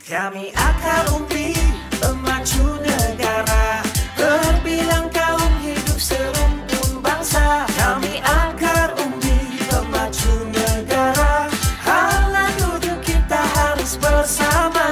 Kami akar umbi, pemacu negara, berbilang kaum hidup serumpun bangsa. Kami akar umbi, pemacu negara, halang untuk kita harus bersama.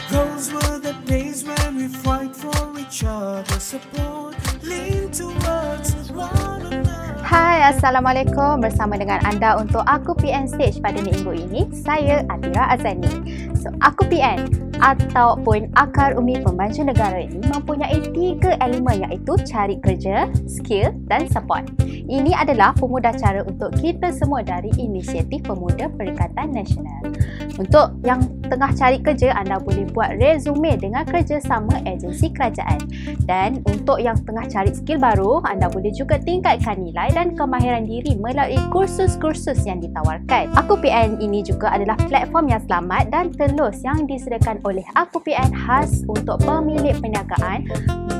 Those were the days when we fight for each other, support, lean towards one another. Hai, Assalamualaikum. Bersama dengan anda untuk Aku PN Stage pada minggu ini, saya Atira Azani. So, Aku PN ataupun Akar Umbi Pembantu Negara ini mempunyai 3 elemen, iaitu cari kerja, skill dan support. Ini adalah pemudah cara untuk kita semua dari Inisiatif Pemuda Perikatan Nasional. Untuk yang tengah cari kerja, anda boleh buat resume dengan kerjasama agensi kerajaan. Dan untuk yang tengah cari skill baru, anda boleh juga tingkatkan nilai dan kemahiran diri melalui kursus-kursus yang ditawarkan. Aku PN ini juga adalah platform yang selamat dan telus yang disediakan oleh Aku PN khas untuk pemilik perniagaan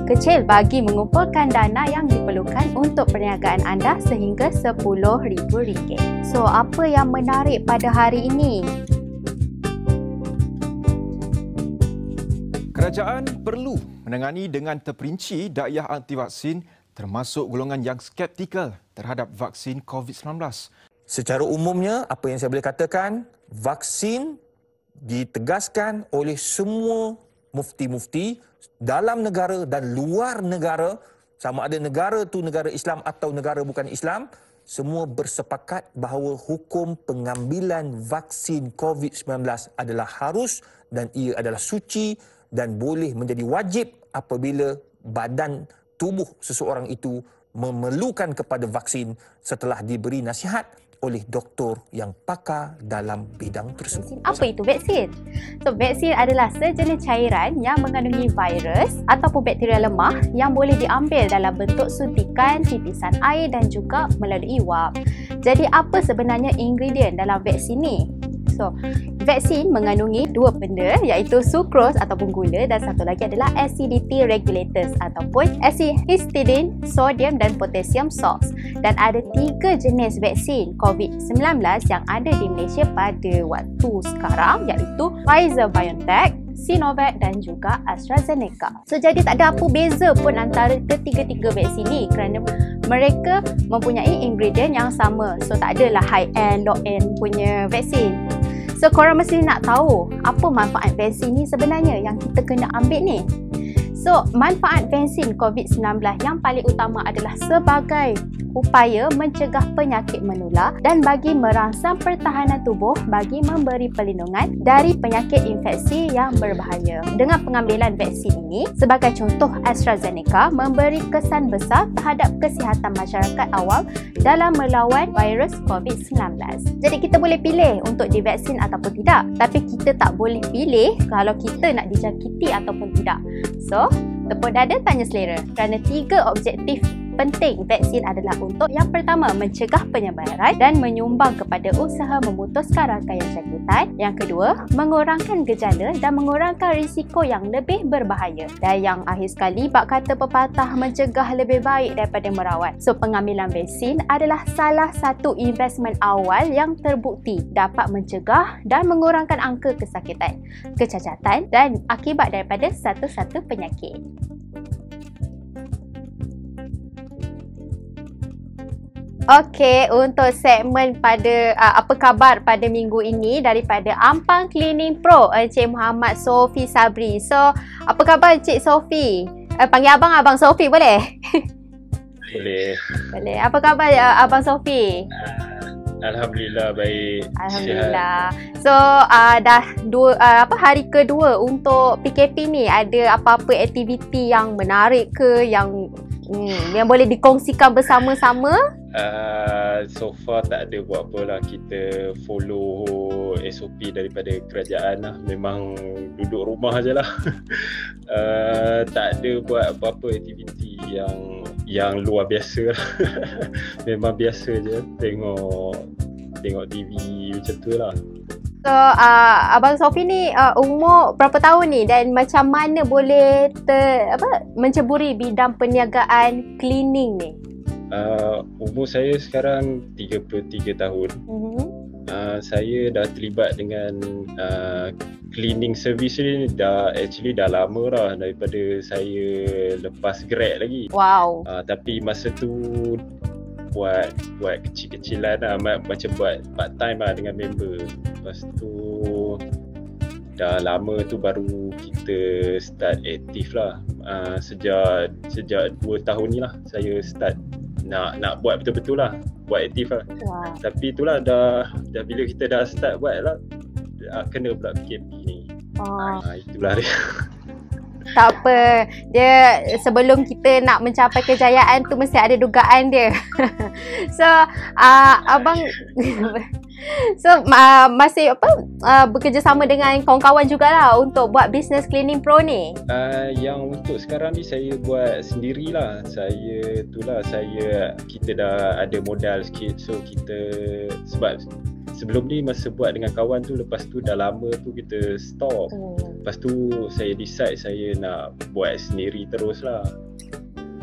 kecil bagi mengumpulkan dana yang diperlukan untuk perniagaan anda sehingga RM10,000. So, apa yang menarik pada hari ini? Kerajaan perlu menangani dengan terperinci dakwah anti vaksin termasuk golongan yang skeptikal terhadap vaksin COVID-19. Secara umumnya, apa yang saya boleh katakan, vaksin ditegaskan oleh semua mufti-mufti dalam negara dan luar negara, sama ada negara itu negara Islam atau negara bukan Islam, semua bersepakat bahawa hukum pengambilan vaksin COVID-19 adalah harus dan ia adalah suci dan boleh menjadi wajib apabila badan tubuh seseorang itu memerlukan kepada vaksin setelah diberi nasihat oleh doktor yang pakar dalam bidang tersebut. Apa itu vaksin? So, vaksin adalah sejenis cairan yang mengandungi virus ataupun bakteria lemah yang boleh diambil dalam bentuk suntikan, titisan air dan juga melalui wap. Jadi, apa sebenarnya ingredient dalam vaksin ni? So, vaksin mengandungi 2 benda, iaitu sucrose ataupun gula dan satu lagi adalah acidity regulators ataupun acid histidine, sodium dan potassium salts. Dan ada 3 jenis vaksin COVID-19 yang ada di Malaysia pada waktu sekarang, iaitu Pfizer-BioNTech, Sinovac dan juga AstraZeneca. So, jadi tak ada apa beza pun antara ketiga-tiga vaksin ni kerana mereka mempunyai ingredient yang sama. So, tak adalah high-end, low-end punya vaksin. So, korang mesti nak tahu apa manfaat vaksin ni sebenarnya yang kita kena ambil ni. So, manfaat vaksin COVID-19 yang paling utama adalah sebagai upaya mencegah penyakit menular dan bagi merangsang pertahanan tubuh bagi memberi perlindungan dari penyakit infeksi yang berbahaya. Dengan pengambilan vaksin ini, sebagai contoh AstraZeneca memberi kesan besar terhadap kesihatan masyarakat awam dalam melawan virus COVID-19. Jadi kita boleh pilih untuk divaksin ataupun tidak, tapi kita tak boleh pilih kalau kita nak dijangkiti ataupun tidak. So, tepuk dada tanya selera kerana 3 objektif penting vaksin adalah untuk yang pertama, mencegah penyebaran dan menyumbang kepada usaha memutuskan rangkaian jangkitan. Yang kedua, mengurangkan gejala dan mengurangkan risiko yang lebih berbahaya. Dan yang akhir sekali, bab kata pepatah, mencegah lebih baik daripada merawat. So, pengambilan vaksin adalah salah satu investment awal yang terbukti dapat mencegah dan mengurangkan angka kesakitan, kecacatan dan akibat daripada satu-satu penyakit. Okey, untuk segmen pada apa khabar pada minggu ini daripada Ampang Cleaning Pro, Encik Muhammad Sofi Sabri. So, apa khabar Encik Sofi? Panggil Abang Sofi boleh? Boleh. Boleh. Apa khabar Abang Sofi? Alhamdulillah baik. Alhamdulillah. So, dah hari kedua untuk PKP ni, ada apa-apa aktiviti yang menarik ke yang boleh dikongsikan bersama-sama? So far tak ada buat apa lah. Kita follow SOP daripada kerajaan lah. Memang duduk rumah je lah. Tak ada buat apa-apa aktiviti yang luar biasa lah. Memang biasa je tengok TV macam tu lah. So, Abang Sofi ni umur berapa tahun ni dan macam mana boleh menceburi bidang perniagaan cleaning ni? Umur saya sekarang 33 tahun. Saya dah terlibat dengan cleaning service ni dah lama dah daripada saya lepas grad lagi. Wow. Tapi masa tu buat kecil-kecilan lah, macam buat part time lah dengan member. Lepas tu dah lama tu baru kita start aktif lah. Sejak 2 tahun ni lah saya start nak buat betul-betul lah, buat aktif lah. Wow. Tapi itulah dah bila kita dah start buat lah, kena pula PKP ni. Itulah dia. Tak apa. Dia sebelum kita nak mencapai kejayaan tu mesti ada dugaan dia. So, abang masih bekerjasama dengan kawan-kawan jugalah untuk buat business cleaning pro ni. Yang untuk sekarang ni saya buat sendirilah. Kita dah ada modal sikit, so kita sebab sebelum ni masa buat dengan kawan tu, lepas tu dah lama tu kita stop. Lepas tu saya decide saya nak buat sendiri terus lah.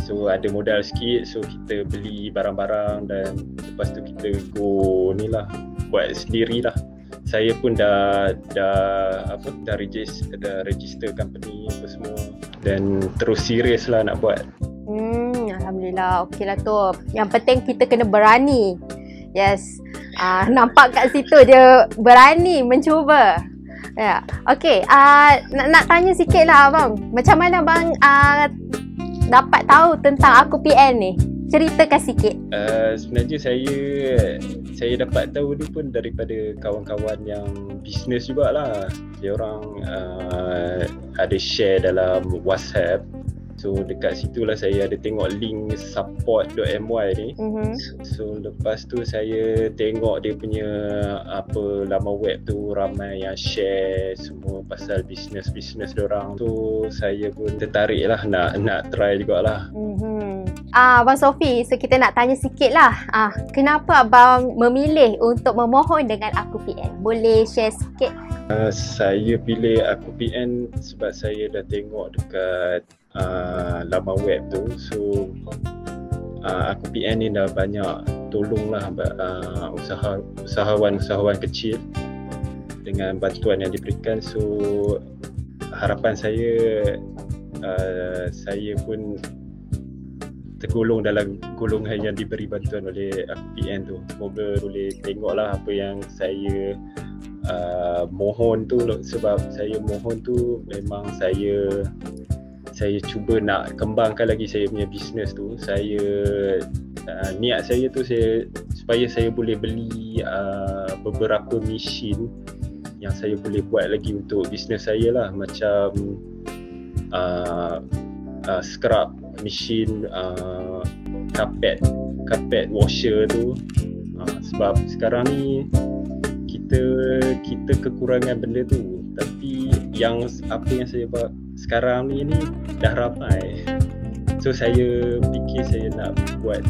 So ada modal sikit, so kita beli barang-barang dan lepas tu kita go ni lah, buat sendiri lah. Saya pun dah register company apa semua dan terus serius lah nak buat. Alhamdulillah, okey lah tu. Yang penting kita kena berani. Yes. Nampak kat situ dia berani mencuba. Ya. Okey, nak tanya sikit lah abang. Macam mana abang dapat tahu tentang Aku PN ni? Ceritakan sikit. Sebenarnya saya dapat tahu ni pun daripada kawan-kawan yang bisnes jugalah. Dia orang ada share dalam WhatsApp. So dekat situlah saya ada tengok link support.my ni. So lepas tu saya tengok dia punya laman web tu, ramai yang share semua pasal bisnes diorang. So saya pun tertarik lah nak try jugalah. Abang Sofi, so kita nak tanya sikit lah. Kenapa abang memilih untuk memohon dengan Aku PN? Boleh share sikit? Saya pilih Aku PN sebab saya dah tengok dekat laman web tu. So Aku PN ni dah banyak tolong lah usahawan kecil dengan bantuan yang diberikan. So harapan saya pun tergolong dalam golongan yang diberi bantuan oleh Aku PN tu. Semoga boleh tengoklah apa yang saya mohon tu. Sebab saya mohon tu memang saya cuba nak kembangkan lagi saya punya bisnes tu. Niat saya tu supaya saya boleh beli beberapa mesin yang saya boleh buat lagi untuk bisnes saya lah. Macam scrub mesin, carpet washer tu. Sebab sekarang ni kita kekurangan benda tu. Tapi apa yang saya buat sekarang ni dah ramai. So saya fikir saya nak buat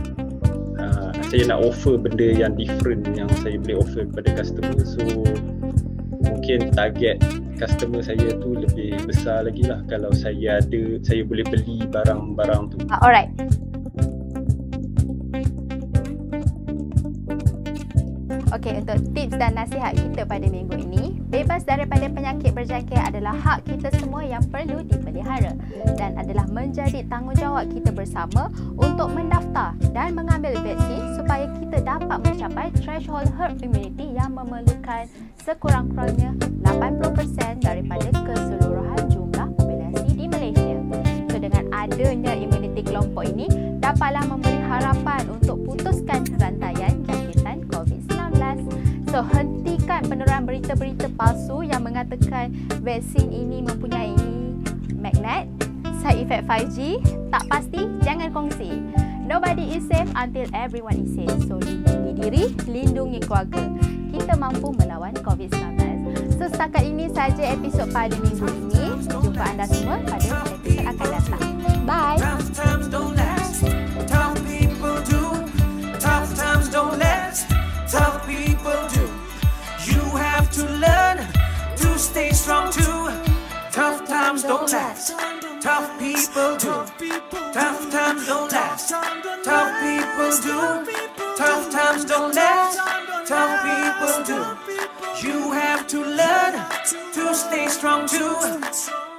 saya nak offer benda yang different yang saya boleh offer kepada customer. So mungkin target customer saya tu lebih besar lagi lah kalau saya boleh beli barang-barang tu. Alright. Okey, untuk tips dan nasihat kita pada minggu ini, bebas daripada penyakit berjangkit adalah hak kita semua yang perlu dipelihara dan adalah menjadi tanggungjawab kita bersama untuk mendaftar dan mengambil vaksin supaya kita dapat mencapai threshold herd immunity yang memerlukan sekurang-kurangnya 80% daripada keseluruhan jumlah populasi di Malaysia. So dengan adanya imuniti kelompok ini dapatlah memberi harapan untuk putuskan rantaian jangkitan COVID-19. So hentikan penerangan berita-berita palsu yang mengatakan vaksin ini mempunyai magnet, side effect 5G, tak pasti, jangan kongsi. Nobody is safe until everyone is safe. So lindungi diri, lindungi keluarga. Kita mampu melawan COVID-19. So setakat ini saja episod pada minggu ini. Jumpa anda semua pada episod akan datang. Bye. Tough times don't last. Tough people do. Tough times don't last. Tough people do. You have to learn to stay strong too. Tough times don't last. Tough people do. Tough times don't last. Tough people do. Tough times don't last. Some people do. You have to learn to stay strong too.